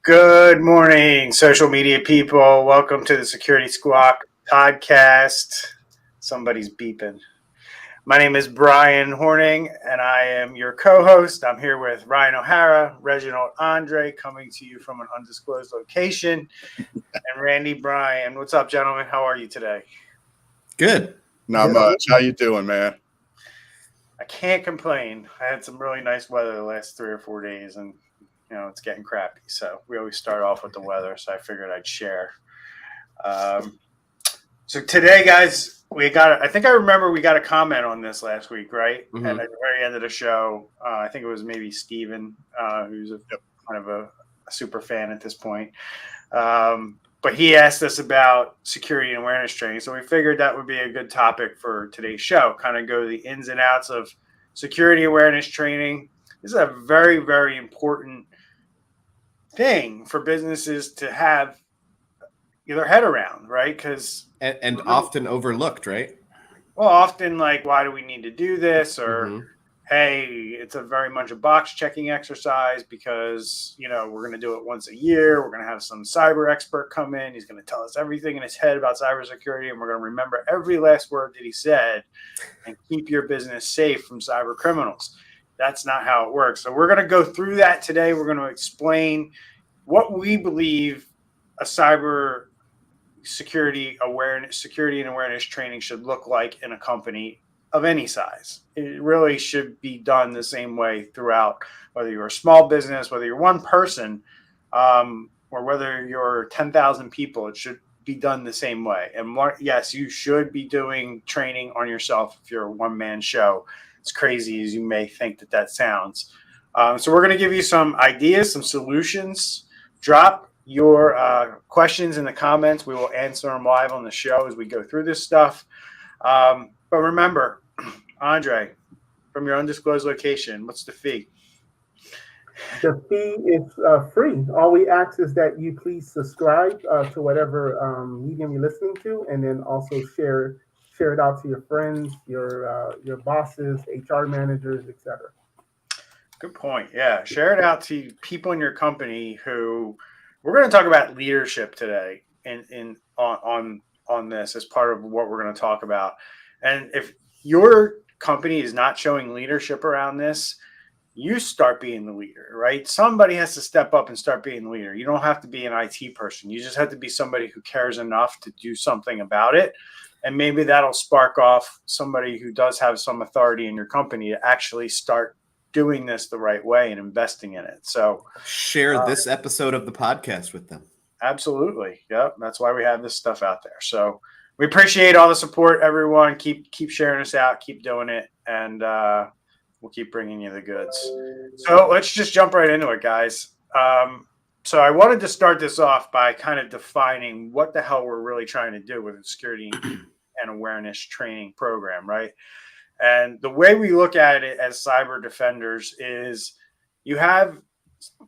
Good morning, social media people. Welcome to the Security Squawk podcast. Somebody's beeping. My name is Brian Horning, and I am your co-host. I'm here with Ryan O'Hara, Reginald Andre, coming to you from an undisclosed location, and Randy Bryan. What's up, gentlemen? How are you today? Good. Not much. How you doing, man? I can't complain. I had some really nice weather the last 3 or 4 days, and it's getting crappy. So we always start off with the weather. So I figured I'd share. So today, guys, I think I remember we got a comment on this last week, right? Mm-hmm. And at the very end of the show, I think it was maybe Steven, who's kind of a super fan at this point. But he asked us about security and awareness training. So we figured that would be a good topic for today's show, kind of go the ins and outs of security awareness training. This is a very, very important thing for businesses to have their head around, right? Because and often overlooked, right? Well, often like, why do we need to do this? Or hey, it's a very much a box checking exercise because we're going to do it once a year. We're going to have some cyber expert come in. He's going to tell us everything in his head about cybersecurity, and we're going to remember every last word that he said and keep your business safe from cyber criminals. That's not how it works. So we're going to go through that today. We're going to explain what we believe a cyber security and awareness training should look like in a company of any size. It really should be done the same way throughout, whether you're a small business, whether you're one person, or whether you're 10,000 people. It should be done the same way. And yes, you should be doing training on yourself if you're a one-man show. As crazy as you may think that sounds. So we're going to give you some ideas, some solutions. Drop your questions in the comments. We will answer them live on the show as we go through this stuff. But remember, Andre, from your undisclosed location, what's the fee? The fee is free. All we ask is that you please subscribe to whatever medium you're listening to, and then also share it out to your friends, your bosses, HR managers, etc. Good point. Yeah, share it out to people in your company who we're going to talk about leadership today on this as part of what we're going to talk about. And if your company is not showing leadership around this, you start being the leader, right? Somebody has to step up and start being the leader. You don't have to be an IT person. You just have to be somebody who cares enough to do something about it. And maybe that'll spark off somebody who does have some authority in your company to actually start doing this the right way and investing in it. So share this episode of the podcast with them. Absolutely. Yep. That's why we have this stuff out there. So we appreciate all the support, everyone. Keep sharing us out, keep doing it, and we'll keep bringing you the goods. So let's just jump right into it, guys. So I wanted to start this off by kind of defining what the hell we're really trying to do with the security and awareness training program, right? And the way we look at it as cyber defenders is you have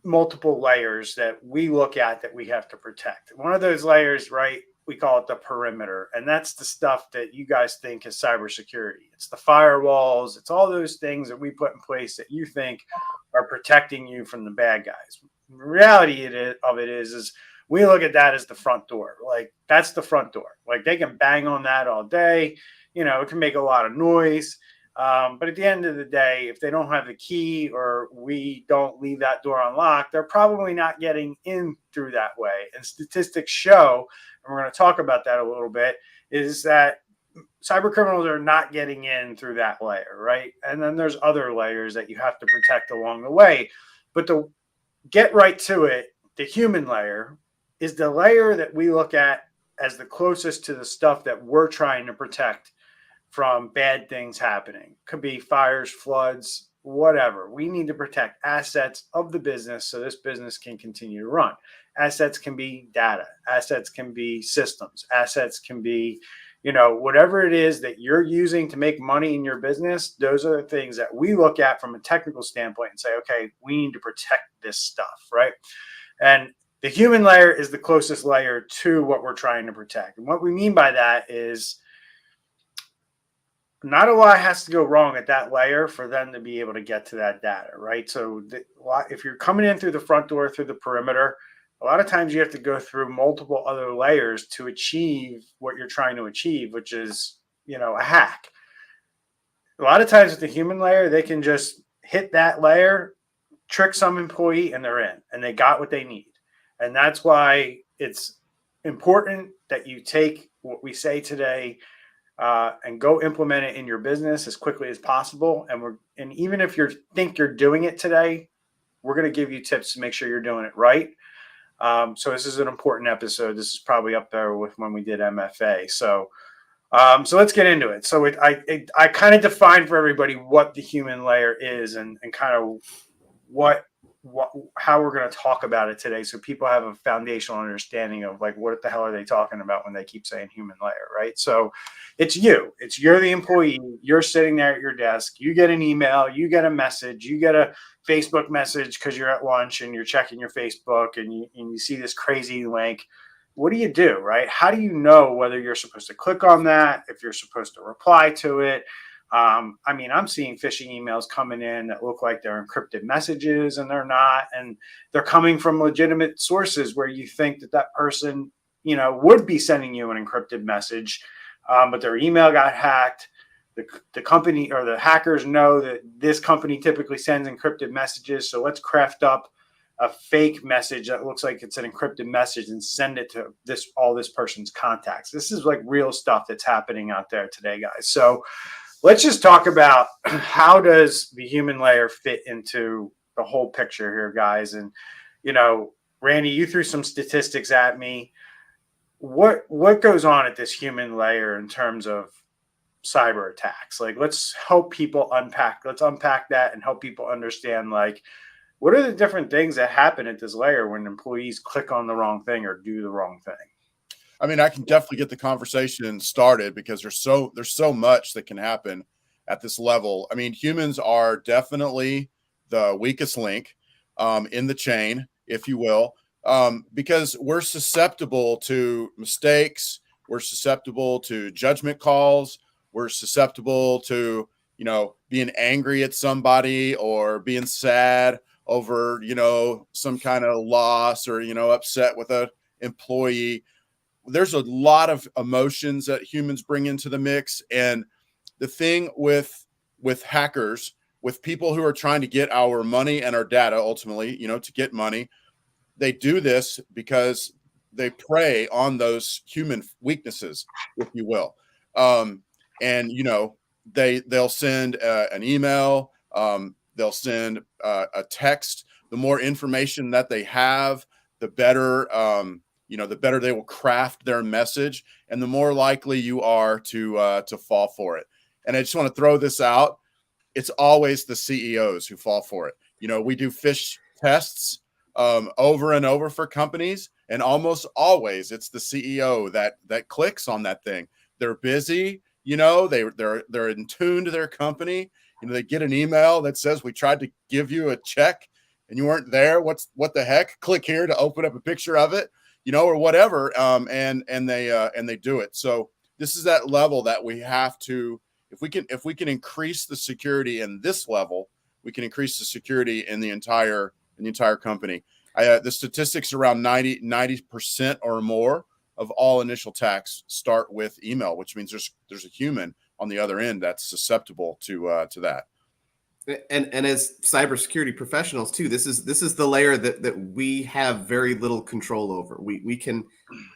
multiple layers that we look at that we have to protect. One of those layers, right, we call it the perimeter. And that's the stuff that you guys think is cybersecurity. It's the firewalls. It's all those things that we put in place that you think are protecting you from the bad guys. The reality of it is we look at that as the front door. Like, that's the front door. Like, they can bang on that all day. It can make a lot of noise. But at the end of the day, if they don't have the key or we don't leave that door unlocked, they're probably not getting in through that way. And statistics show, and we're going to talk about that a little bit, is that cyber criminals are not getting in through that layer, right? And then there's other layers that you have to protect along the way. But to get right to it, the human layer is the layer that we look at as the closest to the stuff that we're trying to protect from bad things happening. Could be fires, floods, whatever. We need to protect assets of the business so this business can continue to run. Assets can be data. Assets can be systems. Assets can be, whatever it is that you're using to make money in your business. Those are the things that we look at from a technical standpoint and say, okay, we need to protect this stuff, right? And the human layer is the closest layer to what we're trying to protect. And what we mean by that is not a lot has to go wrong at that layer for them to be able to get to that data, right? So if you're coming in through the front door, through the perimeter, a lot of times you have to go through multiple other layers to achieve what you're trying to achieve, which is, a hack. A lot of times with the human layer, they can just hit that layer, trick some employee, and they're in, and they got what they need. And that's why it's important that you take what we say today and go implement it in your business as quickly as possible. And even if you think you're doing it today, we're going to give you tips to make sure you're doing it right. So this is an important episode. This is probably up there with when we did MFA. So let's get into it. So I kind of defined for everybody what the human layer is and kind of how we're going to talk about it today, so people have a foundational understanding of like what the hell are they talking about when they keep saying human layer, right? So you're the employee, you're sitting there at your desk, you get an email, you get a message, you get a Facebook message because you're at lunch and you're checking your Facebook and you see this crazy link. What do you do, right? How do you know whether you're supposed to click on that, if you're supposed to reply to it? I'm seeing phishing emails coming in that look like they're encrypted messages, and they're not, and they're coming from legitimate sources where you think that person, would be sending you an encrypted message, but their email got hacked. The company or the hackers know that this company typically sends encrypted messages, so let's craft up a fake message that looks like it's an encrypted message and send it to all this person's contacts. This is like real stuff that's happening out there today, guys. So let's just talk about how does the human layer fit into the whole picture here, guys. And, Randy, you threw some statistics at me. What goes on at this human layer in terms of cyber attacks? Like, let's help people unpack that and help people understand, like, what are the different things that happen at this layer when employees click on the wrong thing or do the wrong thing? I mean, I can definitely get the conversation started because there's so much that can happen at this level. I mean, humans are definitely the weakest link in the chain, if you will, because we're susceptible to mistakes. We're susceptible to judgment calls. We're susceptible to, being angry at somebody or being sad over, some kind of loss or, upset with an employee. There's a lot of emotions that humans bring into the mix. And the thing with hackers, with people who are trying to get our money and our data, ultimately, to get money, they do this because they prey on those human weaknesses, if you will. And, they'll send an email, they'll send a text. The more information that they have, the better, the better they will craft their message, and the more likely you are to fall for it. And I just want to throw this out. It's always the CEOs who fall for it. We do phish tests over and over for companies, and almost always it's the CEO that clicks on that thing. They're busy, they're in tune to their company. They get an email that says, we tried to give you a check and you weren't there. What the heck? Click here to open up a picture of it, or whatever. And they do it. So this is that level that we have to, if we can increase the security in this level, we can increase the security in the entire company. The statistics around 90% or more of all initial attacks start with email, which means there's a human on the other end that's susceptible to that. And as cybersecurity professionals too, this is the layer that we have very little control over. We can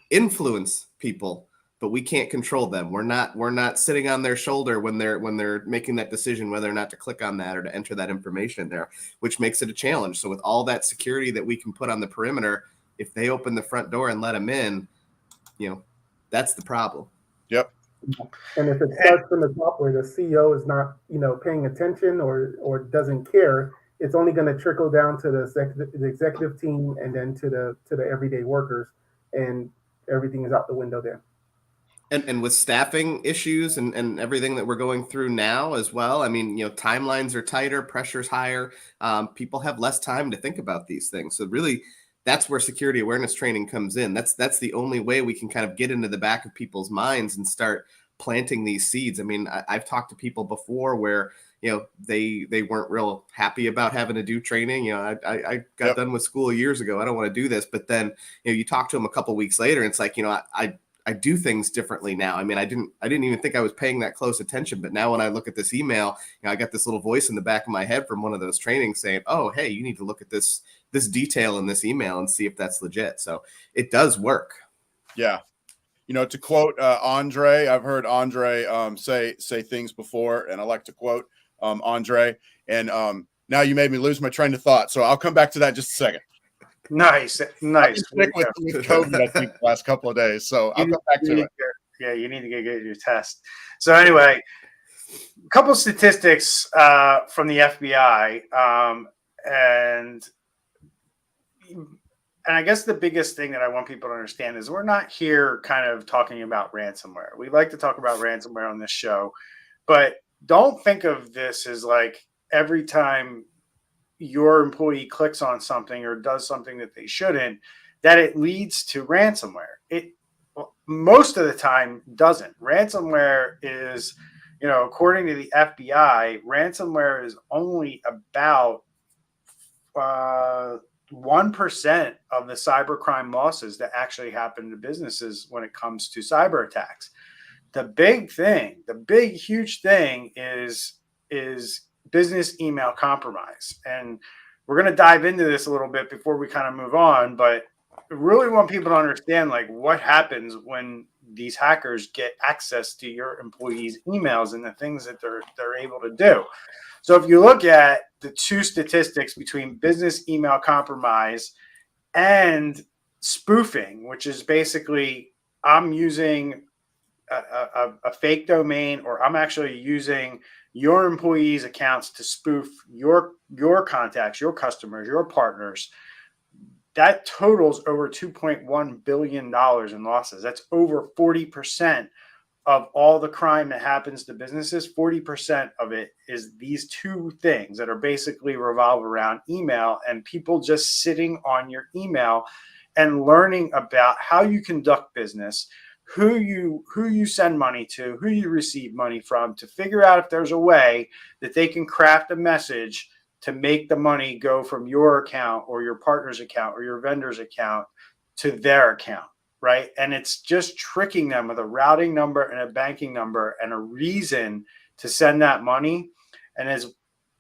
influence people, but we can't control them. We're not sitting on their shoulder when they're making that decision whether or not to click on that or to enter that information there, which makes it a challenge. So with all that security that we can put on the perimeter, if they open the front door and let them in, that's the problem. Yep. And if it starts from the top where the CEO is not, paying attention or doesn't care, it's only going to trickle down to the executive team and then to the everyday workers, and everything is out the window there. And with staffing issues and everything that we're going through now as well, I mean, timelines are tighter, pressure's higher. People have less time to think about these things. So really, that's where security awareness training comes in. That's the only way we can kind of get into the back of people's minds and start planting these seeds. I mean, I've talked to people before where, they weren't real happy about having to do training. I got done with school years ago. I don't want to do this. But then, you talk to them a couple of weeks later and it's like, I do things differently now. I mean, I didn't even think I was paying that close attention. But now when I look at this email, I got this little voice in the back of my head from one of those trainings saying, oh, hey, you need to look at this detail in this email and see if that's legit. So it does work. Yeah. To quote Andre, I've heard Andre say things before, and I like to quote Andre. And now you made me lose my train of thought. So I'll come back to that in just a second. Nice. I've been sick with COVID, I think, the last couple of days. So I'll come back to it. Yeah, you need to get your test. So anyway, a couple of statistics from the FBI, and I guess the biggest thing that I want people to understand is we're not here kind of talking about ransomware. We like to talk about ransomware on this show, but don't think of this as like every time your employee clicks on something or does something that they shouldn't, that it leads to ransomware. It most of the time doesn't. Ransomware is, according to the FBI, ransomware is only about 1% of the cybercrime losses that actually happen to businesses when it comes to cyber attacks. The big huge thing is business email compromise. And we're going to dive into this a little bit before we kind of move on, but I really want people to understand like what happens when these hackers get access to your employees' emails and the things that they're able to do. So if you look at the two statistics between business email compromise and spoofing, which is basically I'm using a fake domain, or I'm actually using your employees' accounts to spoof your contacts, your customers, your partners, that totals over $2.1 billion in losses. That's over 40% of all the crime that happens to businesses. 40% of it is these two things that are basically revolve around email and people just sitting on your email and learning about how you conduct business, who you send money to, who you receive money from, to figure out if there's a way that they can craft a message to make the money go from your account or your partner's account or your vendor's account to their account, right? And it's just tricking them with a routing number and a banking number and a reason to send that money. And as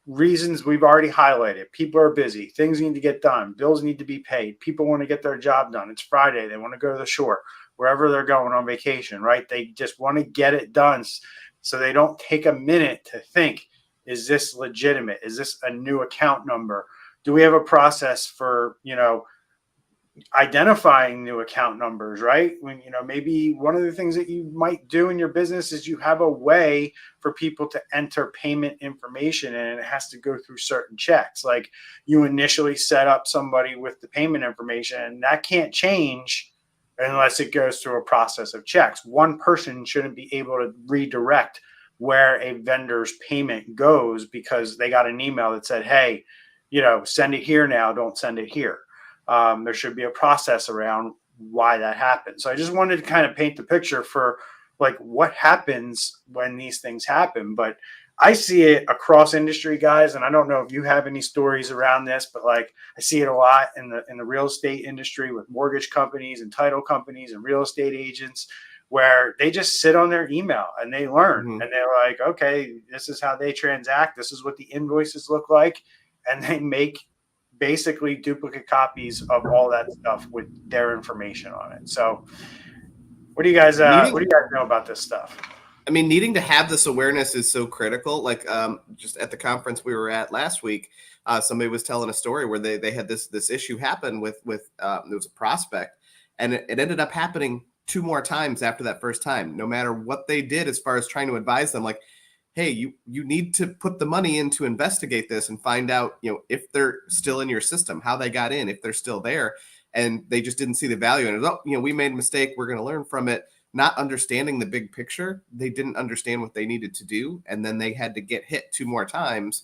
reasons we've already highlighted, people are busy, things need to get done, bills need to be paid, people want to get their job done, it's Friday, they want to go to the shore, wherever they're going on vacation, right? They just want to get it done so they don't take a minute to think, is this legitimate? Is this a new account number? Do we have a process for, identifying new account numbers, right? When, maybe one of the things that you might do in your business is you have a way for people to enter payment information and it has to go through certain checks. Like you initially set up somebody with the payment information and that can't change unless it goes through a process of checks. One person shouldn't be able to redirect where a vendor's payment goes because they got an email that said, hey, send it here now, don't send it here. There should be a process around why that happens. So I just wanted to kind of paint the picture for like what happens when these things happen. But I see it across industry, guys, and I don't know if you have any stories around this, but like I see it a lot in the real estate industry with mortgage companies and title companies and real estate agents, where they just sit on their email and they learn and they're like, okay, this is how they transact. This is what the invoices look like. And they make basically duplicate copies of all that stuff with their information on it. So what do you guys know about this stuff? I mean, needing to have this awareness is so critical. Like just at the conference we were at last week, somebody was telling a story where they had this issue happen with there was a prospect, and it ended up happening 2 more times after that first time, no matter what they did as far as trying to advise them, like, hey, you need to put the money in to investigate this and find out, if they're still in your system, how they got in, if they're still there. And they just didn't see the value in it. We made a mistake. We're going to learn from it. Not understanding the big picture. They didn't understand what they needed to do. And then they had to get hit 2 more times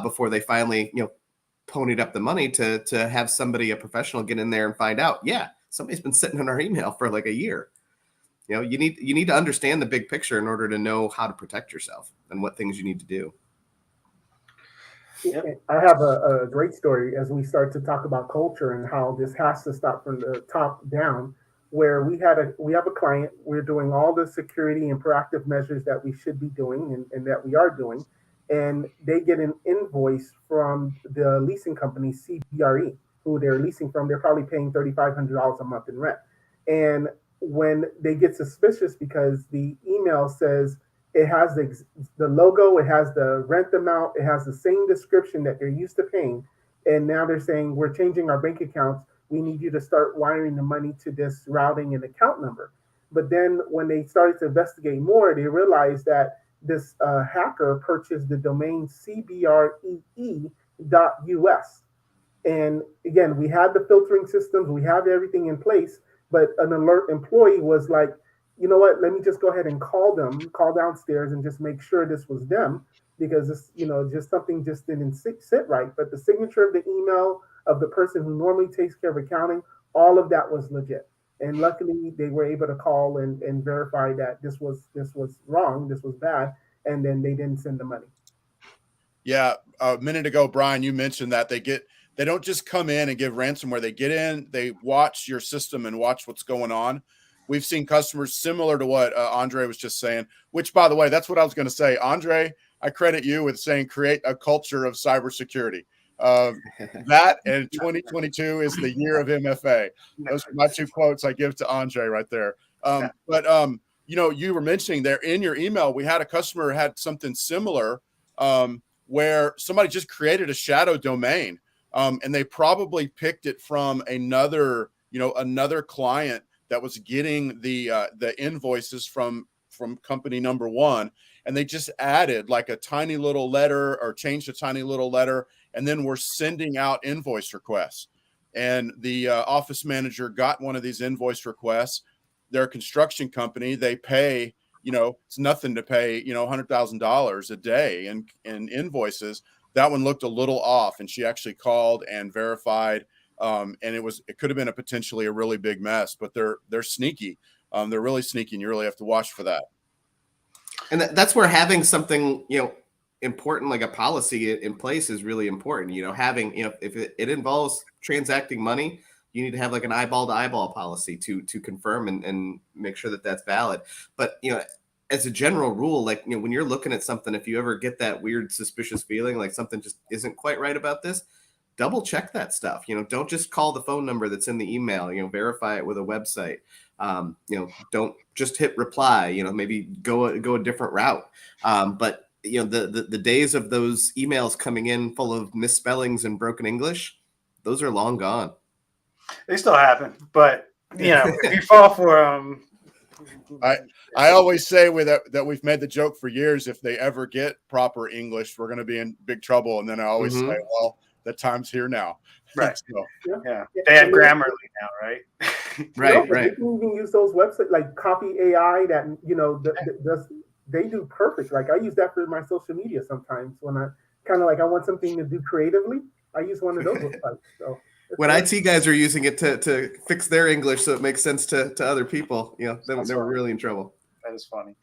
before they finally, ponied up the money to have somebody, a professional, get in there and find out, yeah, somebody's been sitting on our email for like a year. You need to understand the big picture in order to know how to protect yourself and what things you need to do. Yep. I have a great story as we start to talk about culture and how this has to start from the top down. Where we have a client, we're doing all the security and proactive measures that we should be doing and that we are doing, and they get an invoice from the leasing company CBRE, who they're leasing from. They're probably paying $3,500 a month in rent, and when they get suspicious because the email says it has the logo, it has the rent amount, it has the same description that they're used to paying. And now they're saying, we're changing our bank accounts. We need you to start wiring the money to this routing and account number. But then when they started to investigate more, they realized that this hacker purchased the domain cbree.us. And again, we had the filtering systems, we have everything in place, but an alert employee was like, you know what, let me just go ahead and call downstairs and just make sure this was them, because this, just something just didn't sit right. But the signature of the email of the person who normally takes care of accounting, all of that was legit. And luckily they were able to call and verify that this was wrong, this was bad, and then they didn't send the money. Yeah, a minute ago, Brian, you mentioned that they don't just come in and give ransomware. They get in, they watch your system and watch what's going on. We've seen customers similar to what Andre was just saying, which, by the way, that's what I was going to say. Andre, I credit you with saying create a culture of cybersecurity. That and 2022 is the year of MFA. Those are my two quotes I give to Andre right there. But you were mentioning there in your email, we had a customer who had something similar where somebody just created a shadow domain. And they probably picked it from another client that was getting the invoices from company number one, and they just added like a tiny little letter or changed a tiny little letter, and then we're sending out invoice requests. And the office manager got one of these invoice requests. They're a construction company. They pay, it's nothing to pay, $100,000 a day in invoices. That one looked a little off, and she actually called and verified. And it could have been potentially a really big mess, but they're sneaky. They're really sneaky, and you really have to watch for that. And that's where having something, important like a policy in place is really important. Having, if it involves transacting money, you need to have like an eyeball to eyeball policy to confirm and make sure that that's valid. But, as a general rule, like, when you're looking at something, if you ever get that weird suspicious feeling like something just isn't quite right about this, double check that stuff. Don't just call the phone number that's in the email, verify it with a website. Don't just hit reply, maybe go a different route. But the days of those emails coming in full of misspellings and broken English, those are long gone. They still happen, but if you fall for them. I always say that we've made the joke for years, if they ever get proper English, we're going to be in big trouble. And then I always say, well, the time's here now. Right. So, yeah. They have Grammarly now, right? Right. You can even use those websites like Copy AI that, they do perfect. Like I use that for my social media sometimes when I I want something to do creatively. I use one of those websites. So when IT guys are using it to fix their English so it makes sense to other people, they were really in trouble. That is funny.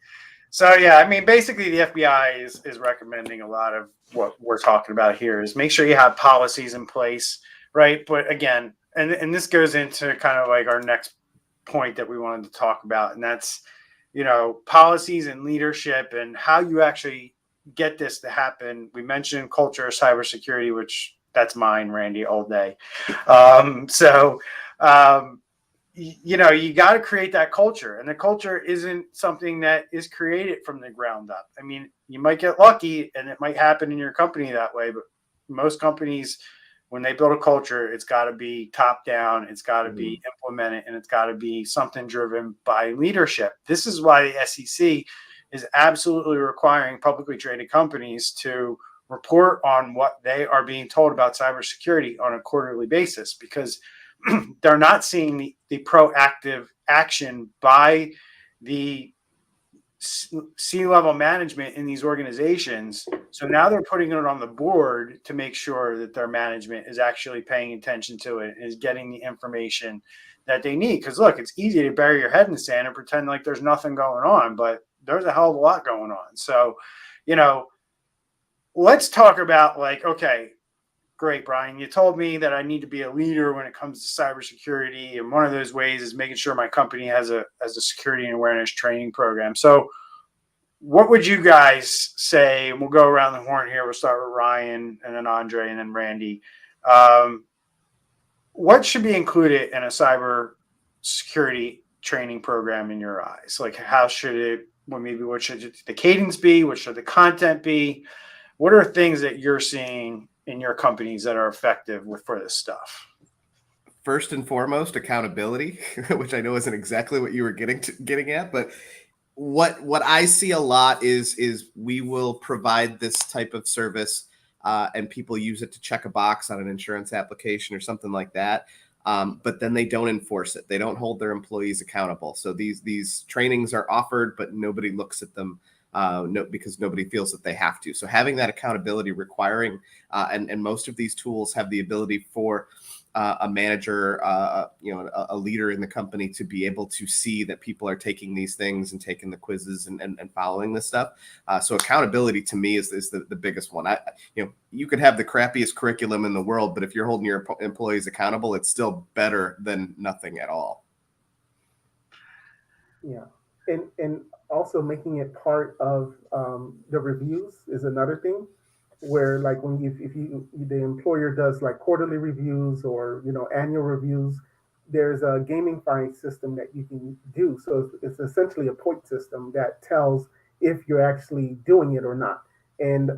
So yeah, basically the FBI is recommending a lot of what we're talking about here is make sure you have policies in place, right? But again, and this goes into kind of like our next point that we wanted to talk about, and that's policies and leadership and how you actually get this to happen. We mentioned culture of cybersecurity, which that's mine, Randy, all day. You got to create that culture, and the culture isn't something that is created from the ground up. You might get lucky and it might happen in your company that way, but most companies, when they build a culture, it's got to be top down, it's got to be implemented, and it's got to be something driven by leadership. This is why the SEC is absolutely requiring publicly traded companies to report on what they are being told about cybersecurity on a quarterly basis, because they're not seeing the proactive action by the C-level management in these organizations. So now they're putting it on the board to make sure that their management is actually paying attention to it and is getting the information that they need. Because look, it's easy to bury your head in the sand and pretend like there's nothing going on, but there's a hell of a lot going on. So, let's talk about like, okay, great, Brian. You told me that I need to be a leader when it comes to cybersecurity, and one of those ways is making sure my company has a security and awareness training program. So, what would you guys say? And we'll go around the horn here. We'll start with Ryan, and then Andre, and then Randy. What should be included in a cyber security training program in your eyes? Like, how should it? Well, maybe what should the cadence be? What should the content be? What are things that you're seeing in your companies that are effective for this stuff? First and foremost, accountability, which I know isn't exactly what you were getting at, but what I see a lot is we will provide this type of service, and people use it to check a box on an insurance application or something like that. But then they don't enforce it. They don't hold their employees accountable. So these trainings are offered, but nobody looks at them because nobody feels that they have to. So having that accountability requiring, and most of these tools have the ability for a manager, a leader in the company to be able to see that people are taking these things and taking the quizzes and following this stuff. So accountability to me is the biggest one. You could have the crappiest curriculum in the world, but if you're holding your employees accountable, it's still better than nothing at all. Yeah. And also making it part of the reviews is another thing, where like when if the employer does like quarterly reviews or annual reviews, there's a gamifying system that you can do. So it's essentially a point system that tells if you're actually doing it or not. And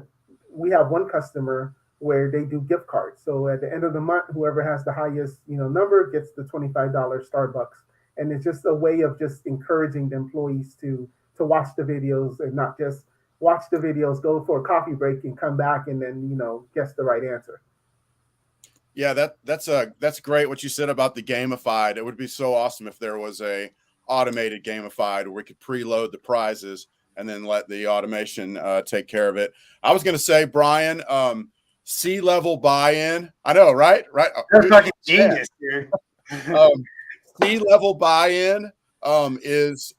we have one customer where they do gift cards. So at the end of the month, whoever has the highest number gets the $25 Starbucks. And it's just a way of just encouraging the employees to watch the videos and not just watch the videos, go for a coffee break, and come back and then guess the right answer. Yeah, that's great what you said about the gamified. It would be so awesome if there was a automated gamified where we could preload the prizes and then let the automation take care of it. I was going to say, Brian, C-level buy-in. I know, right? That's fucking genius, dude. C-level buy-in is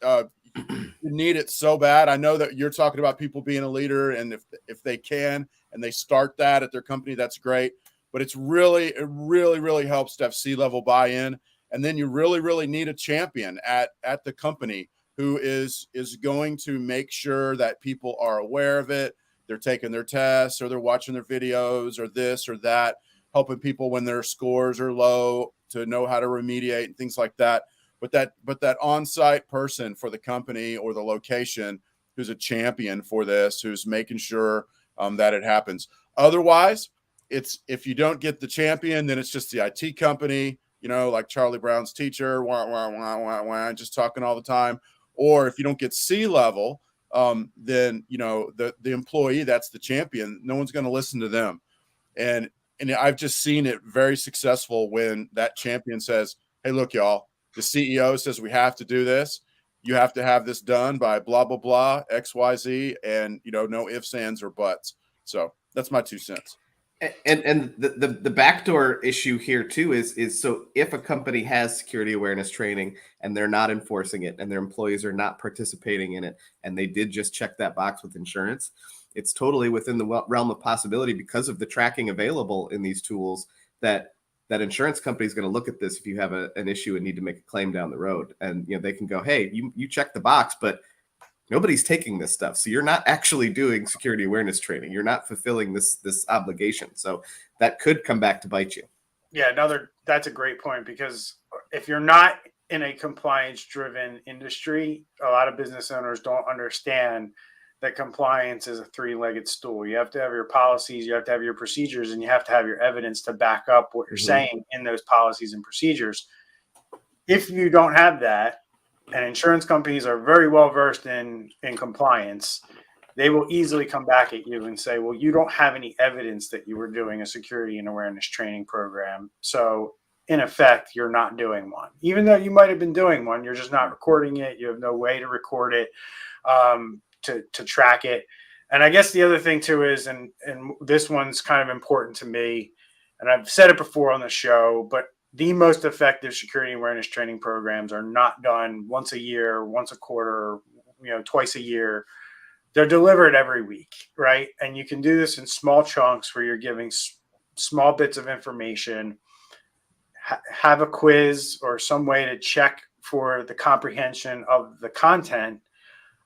you need it so bad. I know that you're talking about people being a leader, and if they can and they start that at their company, that's great. But it really helps to have C-level buy-in, and then you really need a champion at the company who is going to make sure that people are aware of it. They're taking their tests, or they're watching their videos, or this or that, helping people when their scores are low to know how to remediate and things like that. But that on-site person for the company or the location who's a champion for this, who's making sure that it happens. Otherwise, it's if you don't get the champion, then it's just the IT company, like Charlie Brown's teacher, just talking all the time. Or if you don't get C-level, then the employee that's the champion, no one's going to listen to them. And I've just seen it very successful when that champion says, "Hey, look, y'all, the CEO says we have to do this. You have to have this done by blah, blah, blah, XYZ, and, no ifs, ands, or buts." So that's my 2 cents. And the backdoor issue here too is so if a company has security awareness training and they're not enforcing it and their employees are not participating in it, and they did just check that box with insurance, it's totally within the realm of possibility, because of the tracking available in these tools, that insurance company is going to look at this if you have an issue and need to make a claim down the road. And they can go, "Hey, you check the box, but nobody's taking this stuff. So you're not actually doing security awareness training. You're not fulfilling this obligation." So that could come back to bite you. Yeah, that's a great point, because if you're not in a compliance-driven industry, a lot of business owners don't understand that compliance is a three-legged stool. You have to have your policies, you have to have your procedures, and you have to have your evidence to back up what you're saying in those policies and procedures. If you don't have that, and insurance companies are very well versed in compliance, they will easily come back at you and say, "Well, you don't have any evidence that you were doing a security and awareness training program. So in effect, you're not doing one. Even though you might have been doing one, you're just not recording it. You have no way to record it, to track it." And I guess the other thing too is, and this one's kind of important to me, and I've said it before on the show, but the most effective security awareness training programs are not done once a year, once a quarter, twice a year. They're delivered every week, right? And you can do this in small chunks where you're giving small bits of information, have a quiz or some way to check for the comprehension of the content.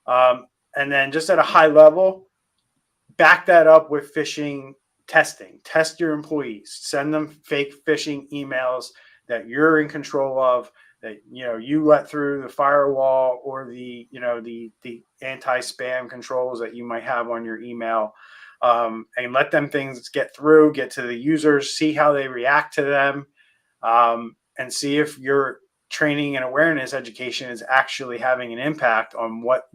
And then just at a high level, back that up with phishing testing. Test your employees. Send them fake phishing emails that you're in control of, that you let through the firewall or the anti-spam controls that you might have on your email, and let them things get through, get to the users, see how they react to them, and see if your training and awareness education is actually having an impact on what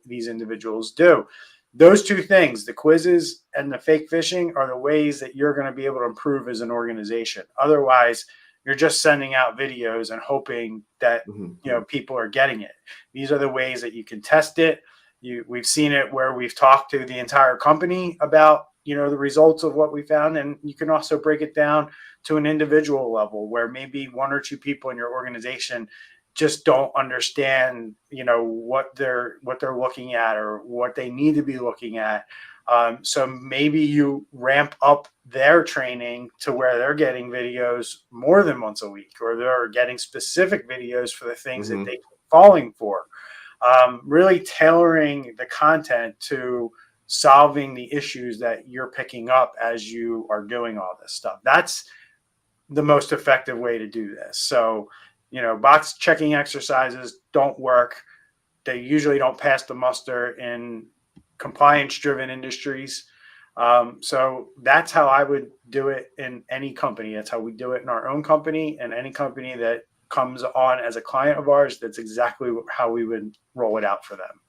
these individuals do. Those two things, the quizzes and the fake phishing, are the ways that you're going to be able to improve as an organization. Otherwise, you're just sending out videos and hoping that people are getting it. These are the ways that you can test it. We've seen it where we've talked to the entire company about the results of what we found, and you can also break it down to an individual level where maybe one or two people in your organization just don't understand, what they're looking at or what they need to be looking at. So maybe you ramp up their training to where they're getting videos more than once a week, or they're getting specific videos for the things that they keep falling for. Really tailoring the content to solving the issues that you're picking up as you are doing all this stuff. That's the most effective way to do this. So, box checking exercises don't work. They usually don't pass the muster in compliance-driven industries. So that's how I would do it in any company. That's how we do it in our own company, and any company that comes on as a client of ours, that's exactly how we would roll it out for them.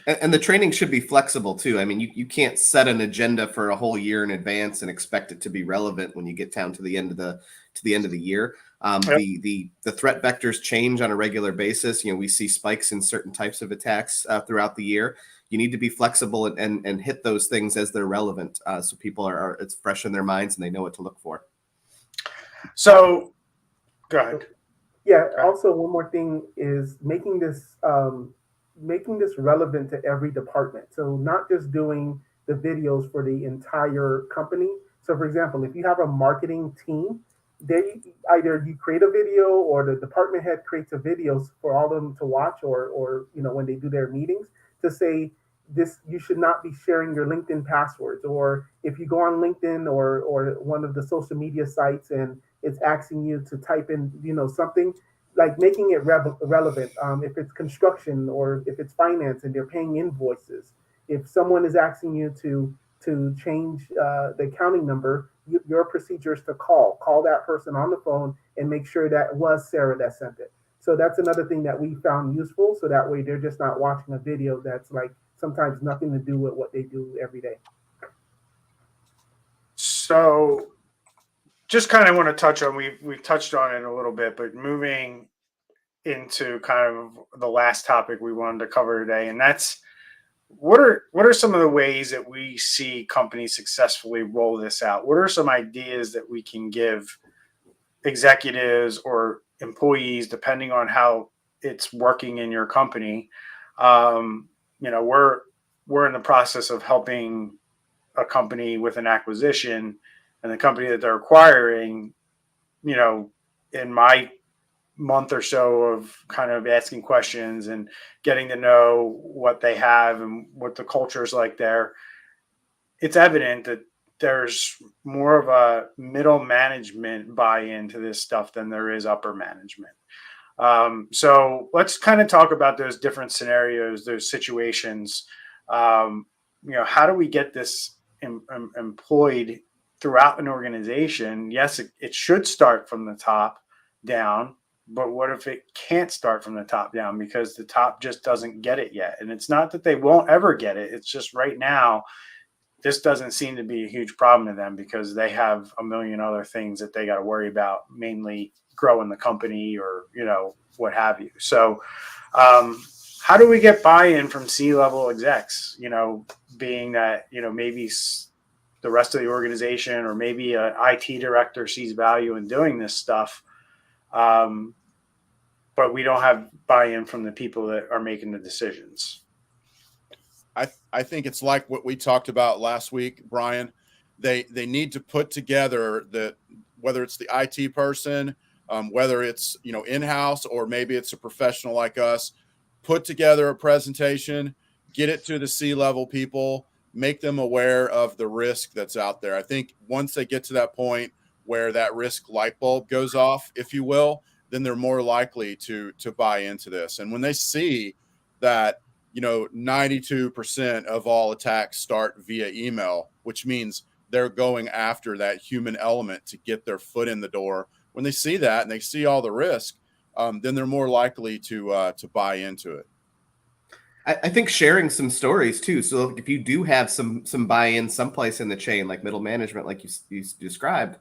And the training should be flexible too. I mean, you can't set an agenda for a whole year in advance and expect it to be relevant when you get down to the end of the year. The threat vectors change on a regular basis. We see spikes in certain types of attacks throughout the year. You need to be flexible and hit those things as they're relevant, so people are it's fresh in their minds and they know what to look for. So, go ahead. Yeah. Also, one more thing is making this relevant to every department. So not just doing the videos for the entire company. So for example, if you have a marketing team, they either you create a video or the department head creates a videos for all of them to watch, or when they do their meetings, to say this, you should not be sharing your LinkedIn passwords, or if you go on LinkedIn or one of the social media sites and it's asking you to type in something, like making it relevant. If it's construction or if it's finance and they're paying invoices, if someone is asking you to change the accounting number, your procedure is to call that person on the phone and make sure that was Sarah that sent it. So that's another thing that we found useful. So that way they're just not watching a video that's like sometimes nothing to do with what they do every day. So just kind of want to touch on, we've touched on it a little bit, but moving into kind of the last topic we wanted to cover today, and that's what are some of the ways that we see companies successfully roll this out? What are some ideas that we can give executives or employees, depending on how it's working in your company? We're in the process of helping a company with an acquisition, and the company that they're acquiring, in my month or so of kind of asking questions and getting to know what they have and what the culture is like there, it's evident that there's more of a middle management buy-in to this stuff than there is upper management. So let's kind of talk about those different scenarios, those situations. How do we get this employed throughout an organization? Yes, it should start from the top down, but what if it can't start from the top down because the top just doesn't get it yet? And it's not that they won't ever get it. It's just right now, this doesn't seem to be a huge problem to them because they have a million other things that they got to worry about, mainly growing the company or, what have you. So how do we get buy-in from C-level execs, being that, maybe the rest of the organization or maybe an IT director sees value in doing this stuff? but we don't have buy-in from the people that are making the decisions. I think it's like what we talked about last week, Brian. They need to put together whether it's the IT person, whether it's in-house, or maybe it's a professional like us, put together a presentation, get it to the C-level people, make them aware of the risk that's out there. I think once they get to that point where that risk light bulb goes off, if you will, then they're more likely to buy into this. And when they see that 92% of all attacks start via email, which means they're going after that human element to get their foot in the door. When they see that and they see all the risk, then they're more likely to buy into it. I think sharing some stories too. So if you do have some buy-in someplace in the chain, like middle management, like you described,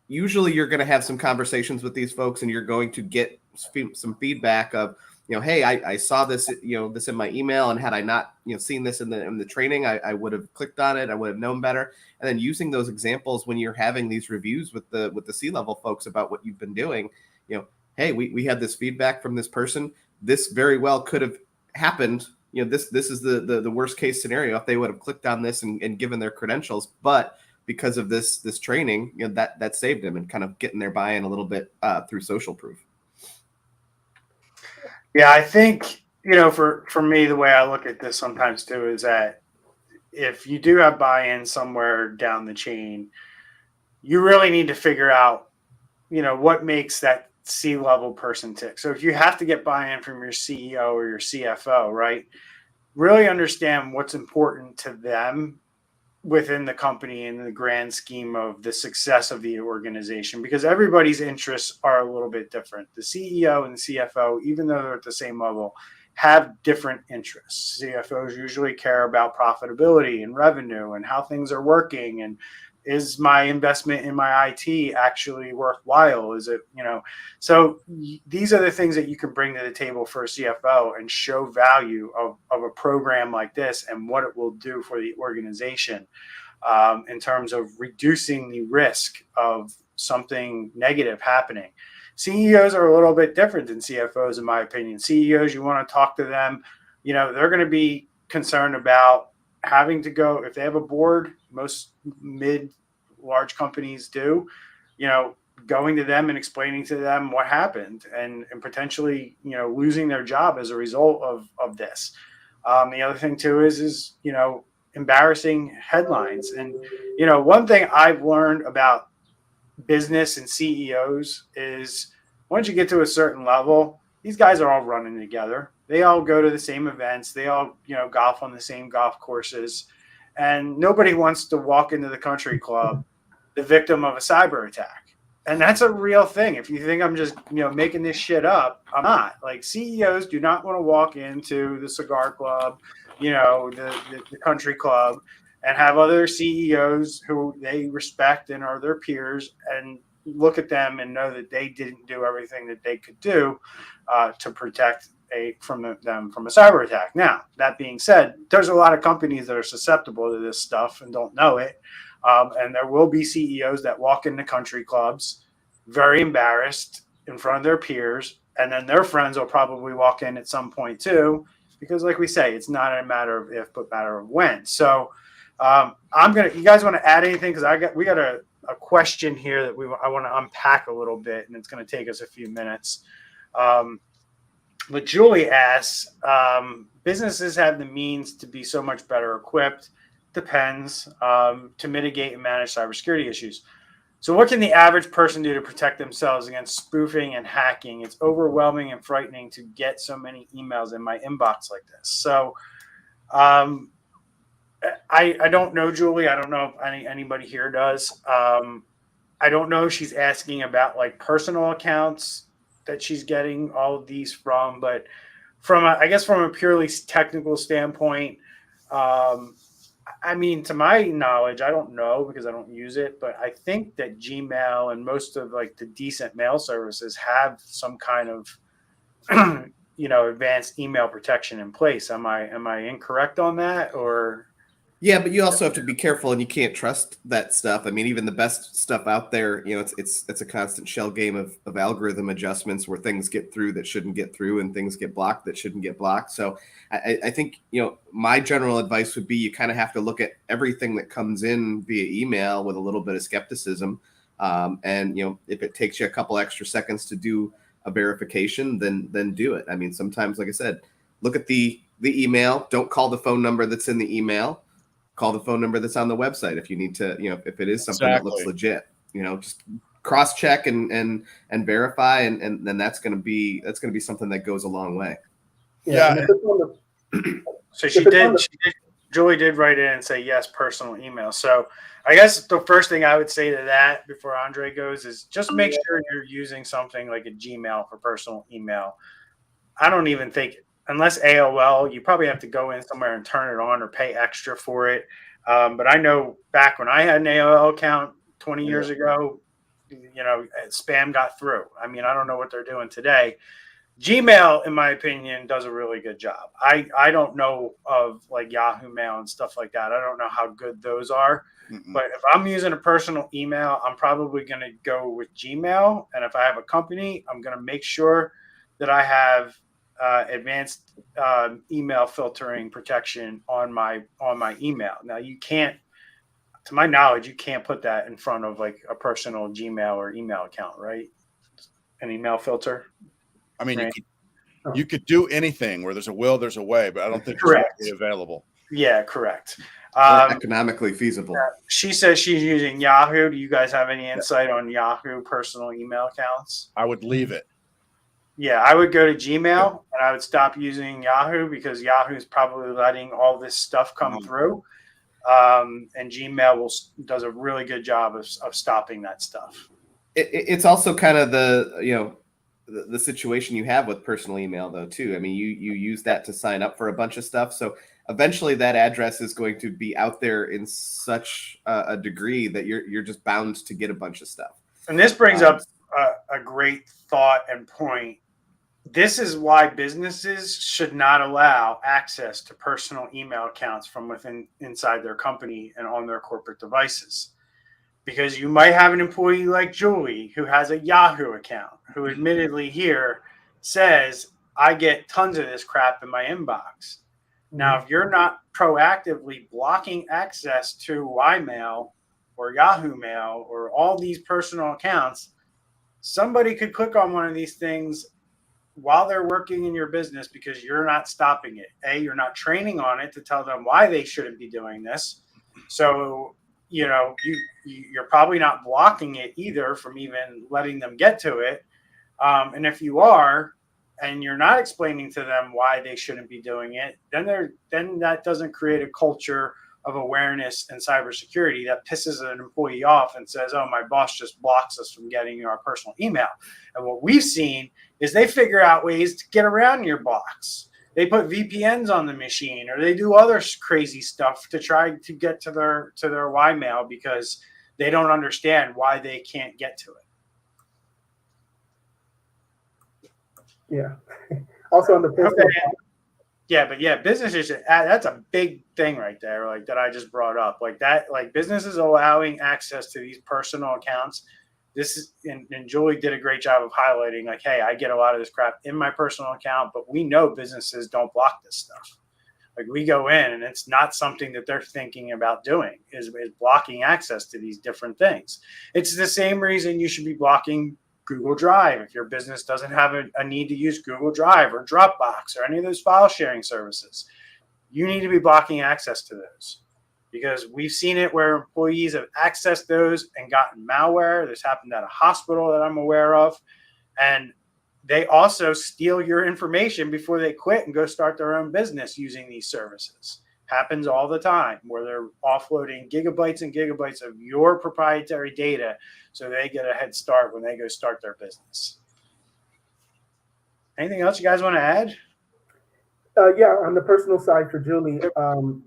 usually you're going to have some conversations with these folks, and you're going to get some feedback of, hey, I saw this, this in my email, and had I not, seen this in the training, I would have clicked on it. I would have known better. And then using those examples when you're having these reviews with the C-level folks about what you've been doing, hey, we had this feedback from this person. This very well could have happened. This is the worst case scenario if they would have clicked on this and given their credentials, but because of this training, that saved them, and kind of getting their buy-in a little bit through social proof. Yeah, I think, for me, the way I look at this sometimes too is that if you do have buy-in somewhere down the chain, you really need to figure out, what makes that C-level person tick. So if you have to get buy-in from your CEO or your CFO, right, really understand what's important to them within the company in the grand scheme of the success of the organization, because everybody's interests are a little bit different. The CEO and the CFO, even though they're at the same level, have different interests. CFOs usually care about profitability and revenue and how things are working, and is my investment in my IT actually worthwhile? Is it, so these are the things that you can bring to the table for a CFO and show value of a program like this and what it will do for the organization in terms of reducing the risk of something negative happening. CEOs are a little bit different than CFOs, in my opinion. CEOs, you want to talk to them, they're going to be concerned about having to go, if they have a board, most large companies do, going to them and explaining to them what happened, and potentially, losing their job as a result of this. The other thing too is embarrassing headlines. And, one thing I've learned about business and CEOs is once you get to a certain level, these guys are all running together. They all go to the same events. They all, golf on the same golf courses. And nobody wants to walk into the country club the victim of a cyber attack. And that's a real thing. If you think I'm just, making this shit up, I'm not. Like, CEOs do not want to walk into the cigar club, the country club, and have other CEOs who they respect and are their peers, and look at them and know that they didn't do everything that they could do to protect them from a cyber attack. Now, that being said, there's a lot of companies that are susceptible to this stuff and don't know it. And there will be CEOs that walk into country clubs very embarrassed in front of their peers, and then their friends will probably walk in at some point too, because, like we say, it's not a matter of if, but matter of when. So you guys want to add anything? Because we got a question here that I want to unpack a little bit, and it's going to take us a few minutes. But Julie asks, businesses have the means to be so much better equipped. Depends to mitigate and manage cybersecurity issues. So what can the average person do to protect themselves against spoofing and hacking? It's overwhelming and frightening to get so many emails in my inbox like this. So I don't know, Julie. I don't know if anybody here does. I don't know if she's asking about like personal accounts that she's getting all of these from, but from a purely technical standpoint, to my knowledge, I don't know because I don't use it, but I think that Gmail and most of like the decent mail services have some kind of, advanced email protection in place. Am I incorrect on that, or? Yeah, but you also have to be careful, and you can't trust that stuff. I mean, even the best stuff out there, it's a constant shell game of algorithm adjustments where things get through that shouldn't get through, and things get blocked that shouldn't get blocked. So, I think my general advice would be you kind of have to look at everything that comes in via email with a little bit of skepticism, and if it takes you a couple extra seconds to do a verification, then do it. I mean, sometimes, like I said, look at the email. Don't call the phone number that's in the email. Call the phone number that's on the website if you need to, if it is something that looks legit. Just cross check and verify, and then that's going to be something that goes a long way. Yeah. So Julie did write in and say yes, personal email. So I guess the first thing I would say to that before Andre goes is just make sure you're using something like a Gmail for personal email. I don't even think, unless AOL, you probably have to go in somewhere and turn it on or pay extra for it. But I know back when I had an AOL account 20 years ago, spam got through. I mean, I don't know what they're doing today. Gmail, in my opinion, does a really good job. I don't know of like Yahoo Mail and stuff like that. I don't know how good those are. Mm-mm. But if I'm using a personal email, I'm probably going to go with Gmail. And if I have a company, I'm going to make sure that I have advanced email filtering protection on my email. Now, you can't, to my knowledge, you can't put that in front of like a personal Gmail or email account, right? An email filter. I mean, right. You could do anything where there's a will, there's a way, but I don't think it's available. Yeah, correct. Economically feasible. She says she's using Yahoo. Do you guys have any insight on Yahoo personal email accounts? I would leave it. Yeah, I would go to Gmail and I would stop using Yahoo because Yahoo is probably letting all this stuff come through. And Gmail does a really good job of stopping that stuff. It's also kind of the situation you have with personal email, though, too. I mean, you use that to sign up for a bunch of stuff. So eventually that address is going to be out there in such a degree that you're just bound to get a bunch of stuff. And this brings up a great thought and point. This is why businesses should not allow access to personal email accounts from inside their company and on their corporate devices. Because you might have an employee like Julie who has a Yahoo account, who admittedly here says, I get tons of this crap in my inbox. Now, if you're not proactively blocking access to Ymail or Yahoo Mail or all these personal accounts, somebody could click on one of these things while they're working in your business because you're not stopping it. You're not training on it to tell them why they shouldn't be doing this. So, you're probably not blocking it either from even letting them get to it. And if you are, and you're not explaining to them why they shouldn't be doing it, then that doesn't create a culture of awareness and cybersecurity that pisses an employee off and says, oh, my boss just blocks us from getting our personal email. And what we've seen is they figure out ways to get around your box. They put VPNs on the machine, or they do other crazy stuff to try to get to their Ymail because they don't understand why they can't get to it. Yeah. Also on the personal. Businesses. That's a big thing right there. Like that I just brought up. Like that. Like businesses allowing access to these personal accounts. This is, and Julie did a great job of highlighting, like, hey, I get a lot of this crap in my personal account, but we know businesses don't block this stuff. Like we go in and it's not something that they're thinking about doing is blocking access to these different things. It's the same reason you should be blocking Google Drive. If your business doesn't have a need to use Google Drive or Dropbox or any of those file sharing services, you need to be blocking access to those. Because we've seen it where employees have accessed those and gotten malware. This happened at a hospital that I'm aware of. And they also steal your information before they quit and go start their own business using these services. Happens all the time where they're offloading gigabytes and gigabytes of your proprietary data so they get a head start when they go start their business. Anything else you guys want to add? On the personal side for Julie,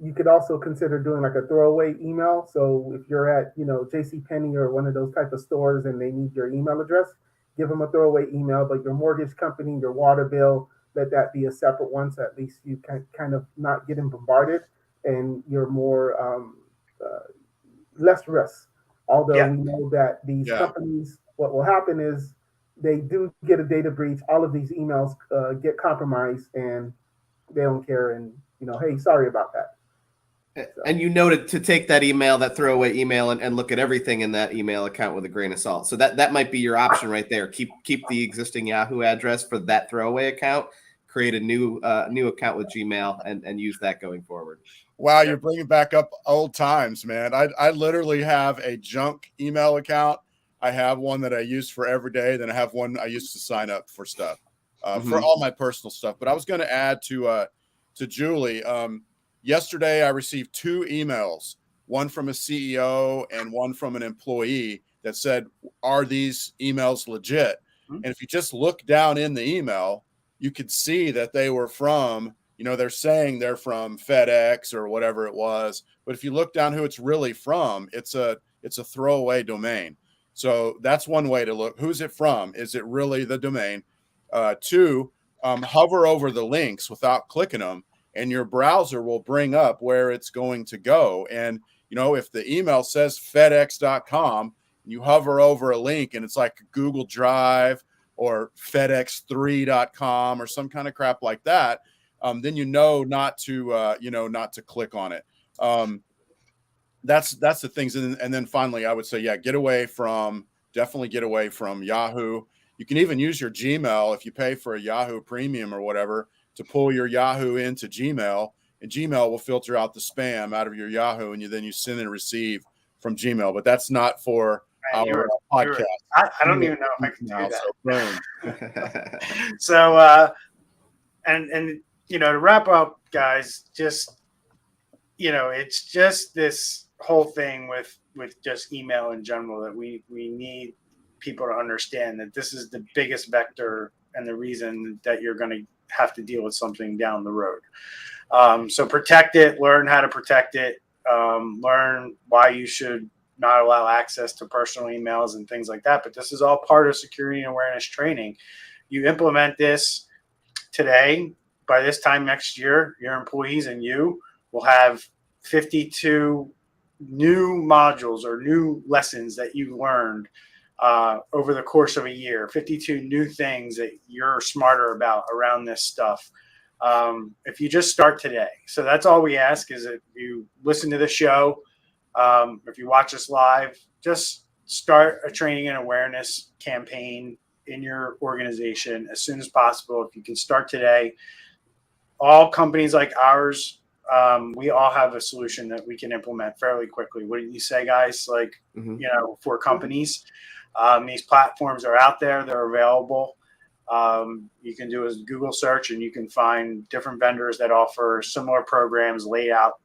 you could also consider doing like a throwaway email. So if you're at, JCPenney or one of those type of stores and they need your email address, give them a throwaway email. But your mortgage company, your water bill, let that be a separate one. So at least you can kind of not getting bombarded. and you're more less risk. Although Yeah. we know that these Yeah. companies, what will happen is they do get a data breach. All of these emails get compromised, and they don't care. And hey, sorry about that. So, And you noted to take that email, that throwaway email, and look at everything in that email account with a grain of salt. So that might be your option right there. Keep the existing Yahoo address for that throwaway account. Create a new account with Gmail and use that going forward. Wow, you're bringing back up old times, man. I literally have a junk email account. I have one that I use for every day. Then I have one I used to sign up for stuff, for all my personal stuff. But I was going to add to Julie. Yesterday, I received 2 emails, one from a CEO and one from an employee that said, "Are these emails legit?" And if you just look down in the email, you could see that they were from, they're saying they're from FedEx or whatever it was. But if you look down who it's really from, it's a throwaway domain. So that's one way to look. Who's it from? Is it really the domain? 2, hover over the links without clicking them, and your browser will bring up where it's going to go. And, if the email says FedEx.com, and you hover over a link and it's like Google Drive or FedEx3.com or some kind of crap like that, then not to click on it. That's the things. And then finally, I would say, definitely get away from Yahoo. You can even use your Gmail if you pay for a Yahoo Premium or whatever to pull your Yahoo into Gmail, and Gmail will filter out the spam out of your Yahoo, and then you send and receive from Gmail. But that's not for our podcast. I don't even know if I can do that. So, So, and to wrap up, guys, just it's just this whole thing with just email in general that we need people to understand that this is the biggest vector and the reason that you're going to have to deal with something down the road. So protect it, learn how to protect it, learn why you should not allow access to personal emails and things like that. But this is all part of security and awareness training. You implement this today. By this time next year, your employees and you will have 52 new modules or new lessons that you learned over the course of a year, 52 new things that you're smarter about around this stuff. If you just start today. So that's all we ask is if you listen to the show, if you watch us live, just start a training and awareness campaign in your organization as soon as possible. If you can start today, all companies like ours, we all have a solution that we can implement fairly quickly. What do you say, guys? For companies, these platforms are out there. They're available. You can do a Google search and you can find different vendors that offer similar programs laid out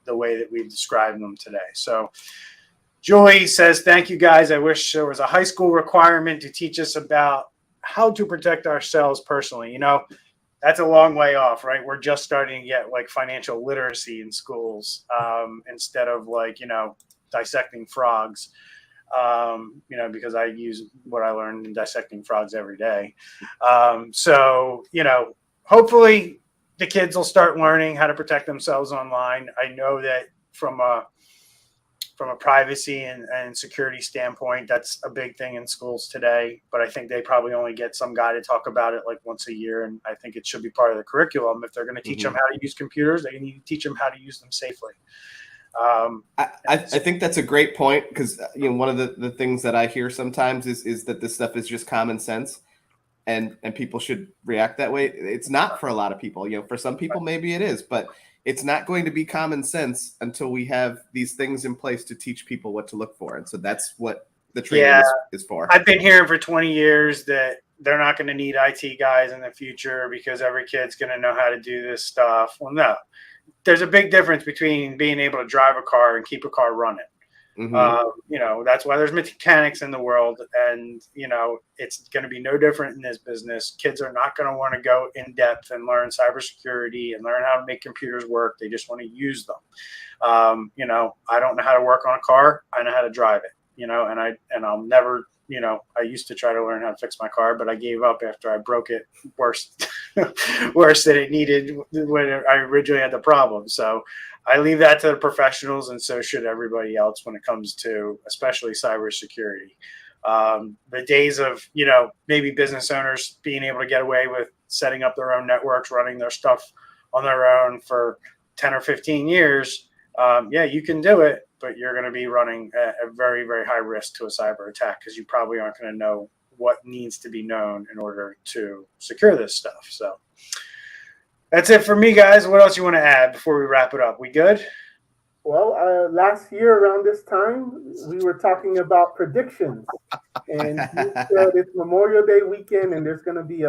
the way that we've described them today. So Julie says, thank you, guys. I wish there was a high school requirement to teach us about how to protect ourselves personally. That's a long way off, right? We're just starting to get financial literacy in schools instead of dissecting frogs, because I use what I learned in dissecting frogs every day. So hopefully the kids will start learning how to protect themselves online. I know that from a privacy and security standpoint, that's a big thing in schools today, but I think they probably only get some guy to talk about it once a year. And I think it should be part of the curriculum. If they're going to teach them how to use computers, they need to teach them how to use them safely. I think that's a great point because one of the things that I hear sometimes is that this stuff is just common sense and people should react that way. It's not for a lot of people. For some people, maybe it is, but it's not going to be common sense until we have these things in place to teach people what to look for. And so that's what the training is for. I've been hearing for 20 years that they're not going to need IT guys in the future because every kid's going to know how to do this stuff. Well, no, there's a big difference between being able to drive a car and keep a car running. That's why there's mechanics in the world, and it's going to be no different in this business. Kids are not going to want to go in depth and learn cybersecurity and learn how to make computers work. They just want to use them. I don't know how to work on a car. I know how to drive it. And I'll never. I used to try to learn how to fix my car, but I gave up after I broke it worse worse than it needed when I originally had the problem. So I leave that to the professionals, and so should everybody else when it comes to especially cybersecurity. The days of, maybe business owners being able to get away with setting up their own networks, running their stuff on their own for 10 or 15 years, you can do it, but you're going to be running a very, very high risk to a cyber attack because you probably aren't going to know what needs to be known in order to secure this stuff. So that's it for me, guys. What else you want to add before we wrap it up? We good? Well, last year around this time, we were talking about predictions, and you said it's Memorial Day weekend, and there's going to be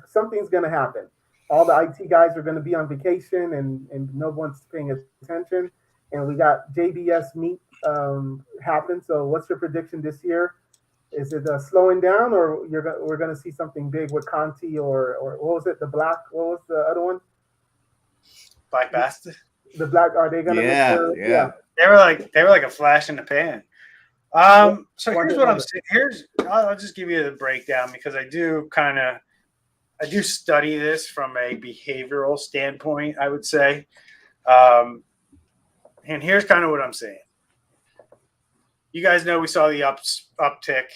something's going to happen. All the IT guys are going to be on vacation, and no one's paying attention. And we got JBS Meet happen. So, what's your prediction this year? Is it slowing down, or we're going to see something big with Conti, or what was it? What was the other one? Black Bastard. The Black. Are they going to? Yeah. They were like a flash in the pan. So here's what I'm saying. I'll just give you the breakdown because I do study this from a behavioral standpoint, I would say. And here's kind of what I'm saying. You guys know we saw the uptick,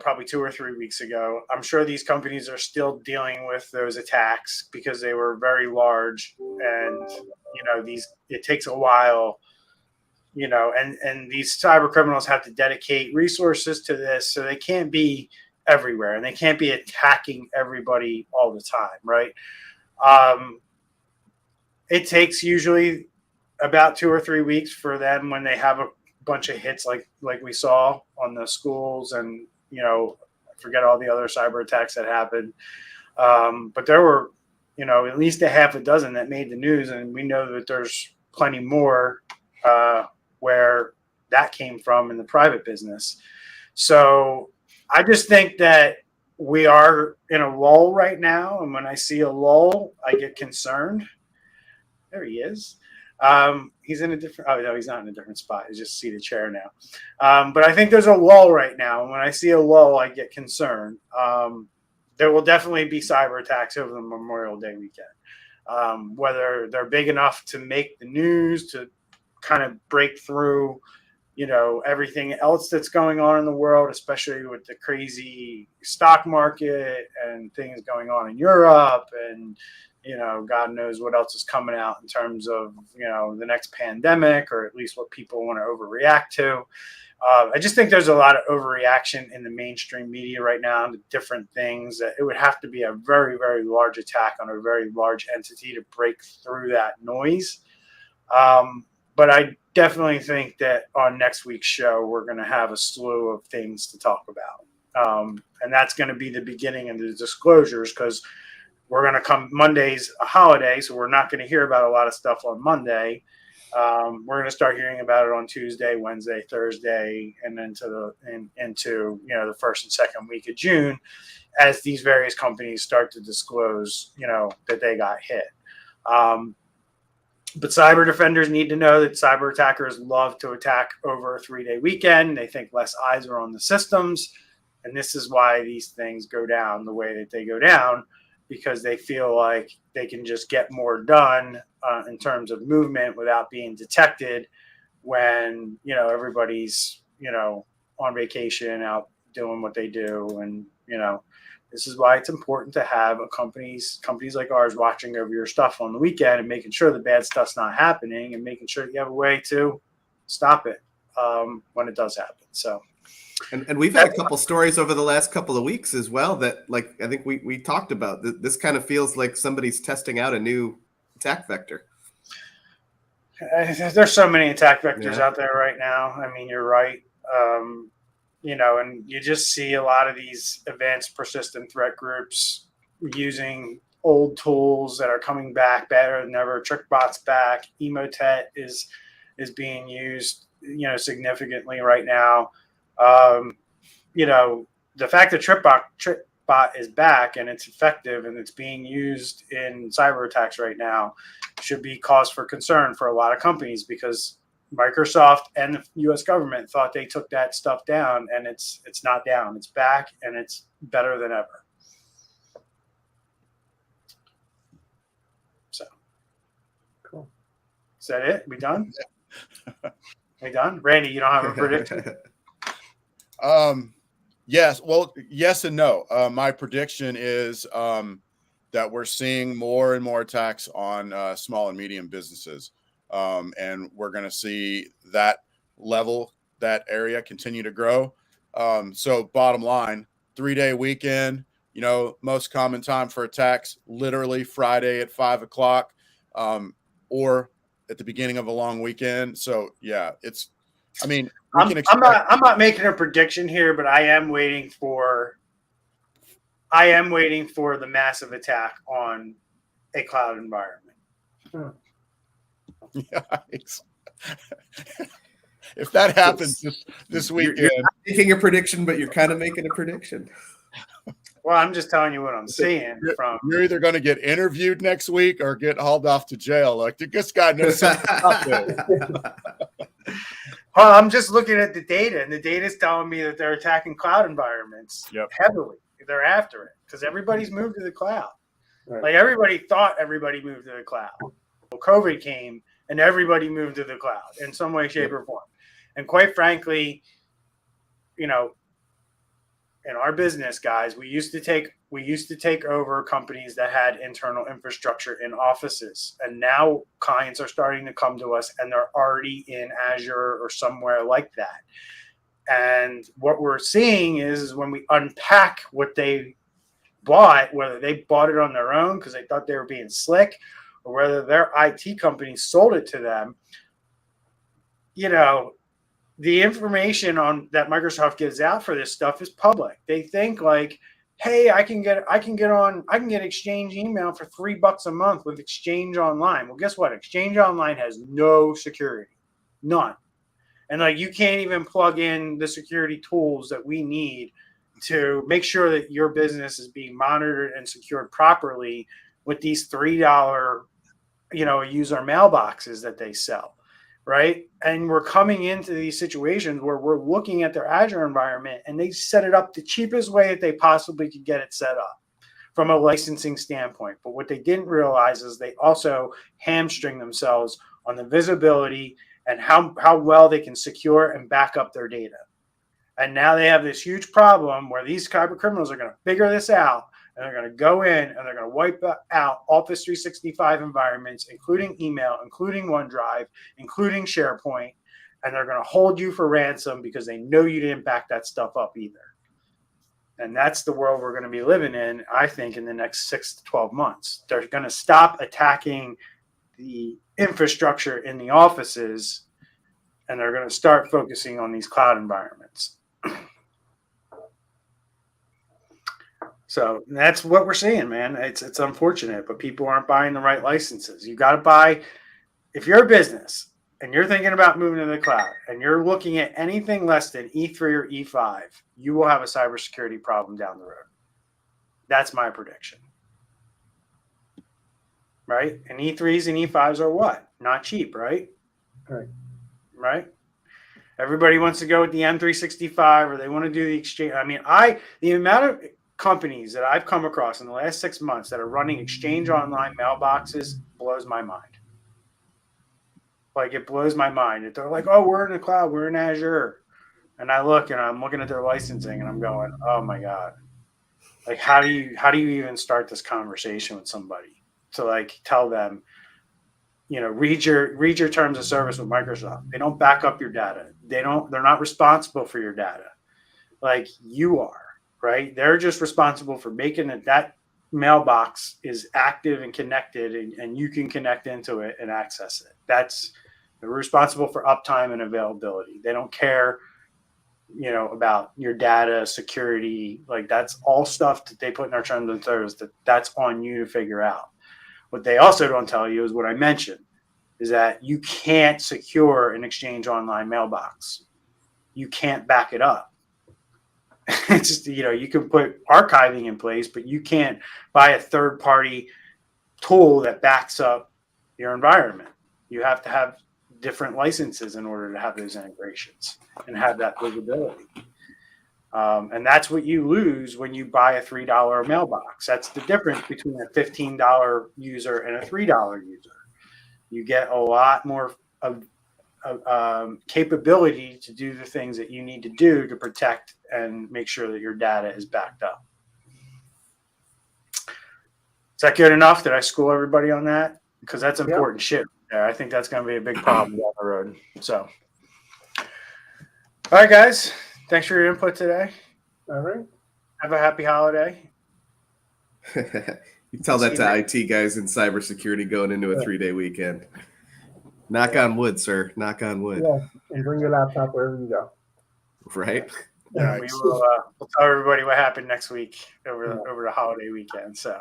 probably 2 or 3 weeks ago. I'm sure these companies are still dealing with those attacks because they were very large, and it takes a while, and these cyber criminals have to dedicate resources to this, so they can't be everywhere and they can't be attacking everybody all the time, right? It takes usually about 2 or 3 weeks for them when they have a bunch of hits like we saw on the schools, and forget all the other cyber attacks that happened, but there were at least a half a dozen that made the news, and we know that there's plenty more where that came from in the private business. So I just think that we are in a lull right now, and when I see a lull, I get concerned. There he is. He's in a different. Oh no, he's not in a different spot. He's just seated chair now. But I think there's a lull right now, and when I see a lull, I get concerned. There will definitely be cyber attacks over the Memorial Day weekend. Whether they're big enough to make the news to kind of break through, everything else that's going on in the world, especially with the crazy stock market and things going on in Europe, and God knows what else is coming out in terms of, the next pandemic, or at least what people want to overreact to. I just think there's a lot of overreaction in the mainstream media right now to different things. That it would have to be a very, very large attack on a very large entity to break through that noise. But I definitely think that on next week's show, we're going to have a slew of things to talk about. And that's going to be the beginning of the disclosures, because we're going to come Monday's a holiday, so we're not going to hear about a lot of stuff on Monday. We're going to start hearing about it on Tuesday, Wednesday, Thursday, and into the first and second week of June, as these various companies start to disclose, that they got hit. But cyber defenders need to know that cyber attackers love to attack over a 3-day weekend. They think less eyes are on the systems, and this is why these things go down the way that they go down, because they feel like they can just get more done in terms of movement without being detected when, everybody's, on vacation, out doing what they do. And, this is why it's important to have companies like ours watching over your stuff on the weekend and making sure the bad stuff's not happening, and making sure you have a way to stop it when it does happen. So. And we've had a couple stories over the last couple of weeks as well that, I think we talked about. This kind of feels like somebody's testing out a new attack vector. There's so many attack vectors out there right now. I mean, you're right. And you just see a lot of these advanced persistent threat groups using old tools that are coming back better than ever. TrickBot's back. Emotet is being used, significantly right now. The fact that TrickBot is back and it's effective and it's being used in cyber attacks right now should be cause for concern for a lot of companies, because Microsoft and the U.S. government thought they took that stuff down, and it's not down. It's back, and it's better than ever. Is that it? We done? We done? Randy, you don't have a prediction? Yes. Well, yes and no. My prediction is that we're seeing more and more attacks on small and medium businesses. And we're going to see that area continue to grow. So bottom line, 3-day weekend, most common time for attacks, literally Friday at 5:00, or at the beginning of a long weekend. So yeah, I'm not making a prediction here, but I am waiting for the massive attack on a cloud environment. Yikes. If that happens this weekend, you're not making a prediction, but you're kind of making a prediction. Well, I'm just telling you what I'm seeing. You're either going to get interviewed next week or get hauled off to jail. Like, this guy knows something about this. Well, I'm just looking at the data, and the data is telling me that they're attacking cloud environments heavily. They're after it because everybody's moved to the cloud. Right. Like, everybody thought everybody moved to the cloud. Well, COVID came, and everybody moved to the cloud in some way, shape, or form. And quite frankly, in our business, guys, we used to take over companies that had internal infrastructure in offices, and now clients are starting to come to us and they're already in Azure or somewhere like that. And what we're seeing is when we unpack what they bought, whether they bought it on their own because they thought they were being slick, or whether their IT company sold it to them, the information that Microsoft gives out for this stuff is public. They think like, hey, I can get Exchange email for $3 a month with Exchange Online. Well, guess what? Exchange Online has no security, none. And like, you can't even plug in the security tools that we need to make sure that your business is being monitored and secured properly with these $3, user mailboxes that they sell. Right. And we're coming into these situations where we're looking at their Azure environment and they set it up the cheapest way that they possibly could get it set up from a licensing standpoint. But what they didn't realize is they also hamstring themselves on the visibility and how well they can secure and back up their data. And now they have this huge problem where these cyber criminals are going to figure this out. And they're going to go in and they're going to wipe out Office 365 environments, including email, including OneDrive, including SharePoint. And they're going to hold you for ransom because they know you didn't back that stuff up either. And that's the world we're going to be living in, I think, in the next 6 to 12 months. They're going to stop attacking the infrastructure in the offices, and they're going to start focusing on these cloud environments. So that's what we're seeing, man. It's unfortunate, but people aren't buying the right licenses. You got to buy, if you're a business and you're thinking about moving to the cloud and you're looking at anything less than E3 or E5, you will have a cybersecurity problem down the road. That's my prediction. Right? And E3s and E5s are what? Not cheap, right? Right? Everybody wants to go with the M365 or they want to do the exchange. I mean, the amount of companies that I've come across in the last 6 months that are running Exchange Online mailboxes blows my mind. Like, it blows my mind. They're like, oh, we're in the cloud, we're in Azure. And I look and I'm looking at their licensing and I'm going, oh my God. Like, how do you even start this conversation with somebody to like tell them, read your terms of service with Microsoft. They don't back up your data. They're not responsible for your data. Like you are. Right? They're just responsible for making it that mailbox is active and connected and you can connect into it and access it. They're responsible for uptime and availability. They don't care, about your data security. Like, that's all stuff that they put in our terms of service that's on you to figure out. What they also don't tell you is what I mentioned, is that you can't secure an Exchange Online mailbox. You can't back it up. It's just, you can put archiving in place, but you can't buy a third-party tool that backs up your environment. You have to have different licenses in order to have those integrations and have that visibility. And that's what you lose when you buy a $3 mailbox. That's the difference between a $15 user and a $3 user. you get a lot more of capability to do the things that you need to do to protect and make sure that your data is backed up. Is that good enough? Did I school everybody on that? Because that's important shit. Yeah, I think that's going to be a big problem down the road. So, all right, guys. Thanks for your input today. All right. Have a happy holiday. You tell that to IT guys in cybersecurity going into a 3-day weekend. Knock on wood, sir. Knock on wood. Yeah, and bring your laptop wherever you go. Right. And we will we'll tell everybody what happened next week over the holiday weekend. So,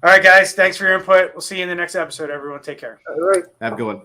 all right, guys. Thanks for your input. We'll see you in the next episode, everyone. Take care. All right. Have a good one.